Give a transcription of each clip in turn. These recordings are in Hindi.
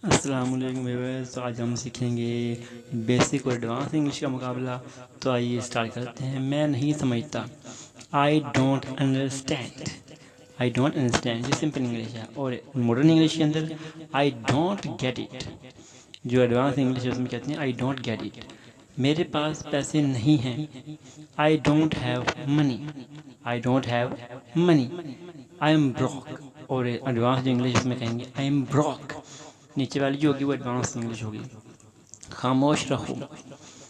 अस्सलाम वालेकुम व्यूअर्स। तो आज हम सीखेंगे बेसिक और एडवांस इंग्लिश का मुकाबला। तो आइए स्टार्ट करते हैं। मैं नहीं समझता, I don't understand. I don't understand ये सिंपल इंग्लिश है। और मॉडर्न इंग्लिश के अंदर आई डोंट गेट इट। जो एडवांस इंग्लिश है उसमें कहते हैं आई डोंट गेट इट। मेरे पास पैसे नहीं हैं, I don't have money. I don't have money. I am broke. और एडवांस जो इंग्लिश उसमें कहेंगे आई एम ब्रोक। नीचे वाली जो होगी वो एडवांस इंग्लिश होगी। खामोश रहो,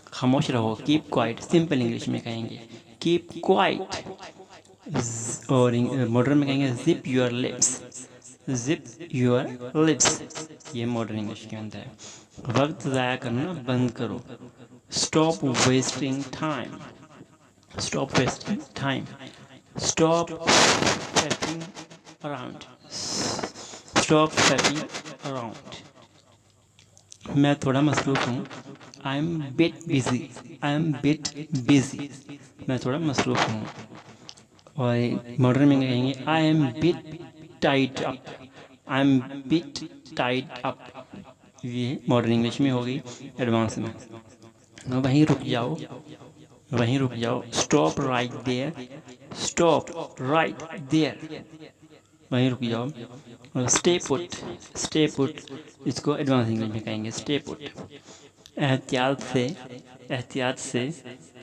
खामोश रहो, कीप क्वाइट सिंपल इंग्लिश में कहेंगे कीप क्वाइट। और मॉडर्न में कहेंगे zip your lips, zip your lips. ये मॉडर्न इंग्लिश के अंदर है। वक्त ज़ाया करना बंद करो, stop wasting time, stop wasting time, stop fapping around, stop fapping around. मैं थोड़ा मसरूफ़ हूँ, I M bit busy, I am bit busy. मैं थोड़ा मसरूफ़ हूँ। और मॉडर्न में कहेंगे I M bit tied up, I am bit tied up. ये मॉडर्न इंग्लिश में होगी। एडवांस में वहीं रुक जाओ, वहीं रुक जाओ, stop right there, stop right there, वहीं रुक जाओ। और स्टे पुट, स्टे पुट इसको एडवांस इंग्लिश में कहेंगे स्टे पुट। एहतियात से, एहतियात से,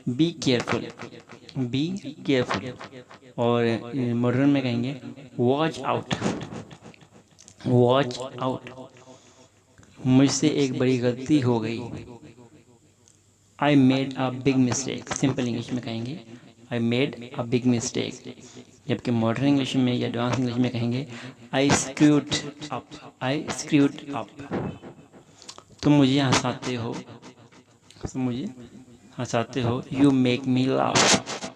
बी केयरफुल, बी केयरफुल। और मॉडर्न में कहेंगे वॉच आउट, वॉच आउट। मुझसे एक बड़ी गलती हो गई, I made a big mistake. Simple English में कहेंगे I made a big mistake. जबकि मॉडर्न इंग्लिश में या एडवांस इंग्लिश में कहेंगे आई स्क्रूड अप, आई स्क्रूड अप। तुम मुझे हंसाते हो, तुम मुझे हंसाते हो, you make me laugh.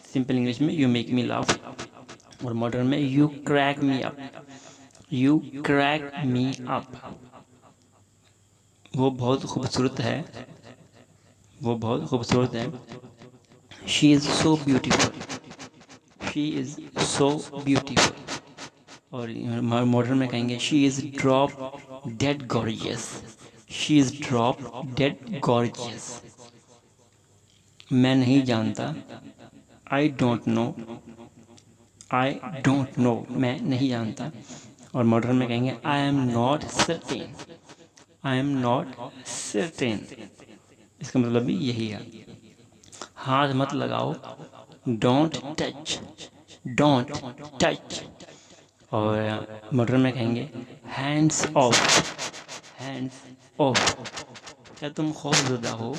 Simple English में यू मेक मी लाफ। और मॉडर्न में you crack me up, you crack me up. वो बहुत खूबसूरत है, वो बहुत खूबसूरत है। She is so beautiful, she is so beautiful. और मॉडर्न में कहेंगे she is drop dead gorgeous, she is drop dead gorgeous. मैं नहीं जानता, I don't know, I don't know, मैं नहीं जानता। और मॉडर्न में कहेंगे I am not certain, I am not certain. इसका मतलब भी यही है। हाथ मत लगाओ, डोंट टच, डोंट टच। और मॉडर्न में कहेंगे हैंड्स ऑफ, हैंड्स ऑफ। क्या तुम खौफजदा हो,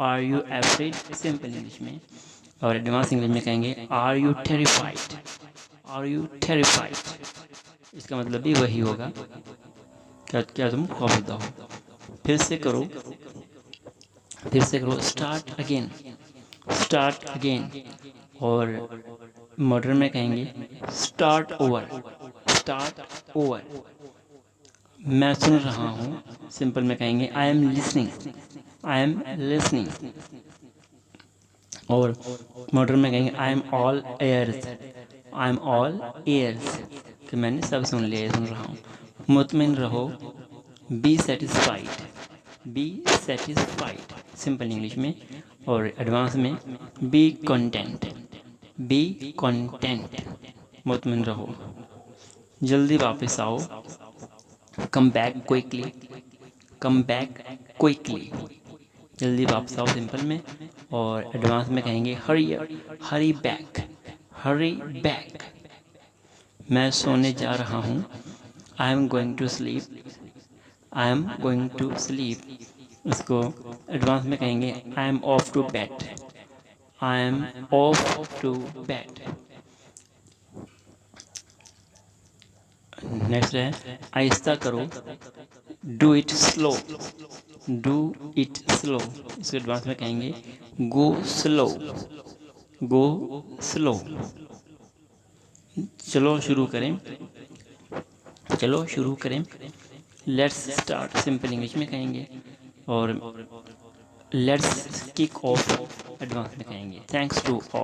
are you afraid simple English में। और एडवांस इंग्लिश में कहेंगे are you terrified, are you terrified. इसका मतलब भी वही होगा, क्या तुम खौफजदा हो। फिर से करो, फिर से करो, स्टार्ट अगेन, स्टार्ट अगेन। और मॉडर्न में कहेंगे स्टार्ट ओवर, स्टार्ट ओवर। मैं सुन रहा हूँ, सिंपल में कहेंगे I am listening, I am listening. और मॉडर्न में कहेंगे I am all ears, I am all ears, कि मैंने सब सुन लिया, सुन रहा हूँ। मुतमिन रहो, be satisfied, be satisfied simple English में। और एडवांस में बी कंटेंट, बी कंटेंट, मुतमिन रहो। जल्दी वापस आओ, come back quickly, come back quickly, जल्दी वापस आओ सिंपल में। और एडवांस में कहेंगे हरी, हरी बैक, हरी बैक। मैं सोने जा रहा हूँ, I am going to sleep, I am going to sleep. इसको एडवांस में कहेंगे I am off to bed, I am off to bed. Next है आहिस्ता करो, do it slow, do it slow. इसको एडवांस में कहेंगे गो स्लो, गो स्लो। चलो शुरू करें, चलो शुरू करें, लेट्स स्टार्ट सिंपल इंग्लिश में कहेंगे। और लेट्स किक ऑफ एडवांस में कहेंगे। Thanks to all.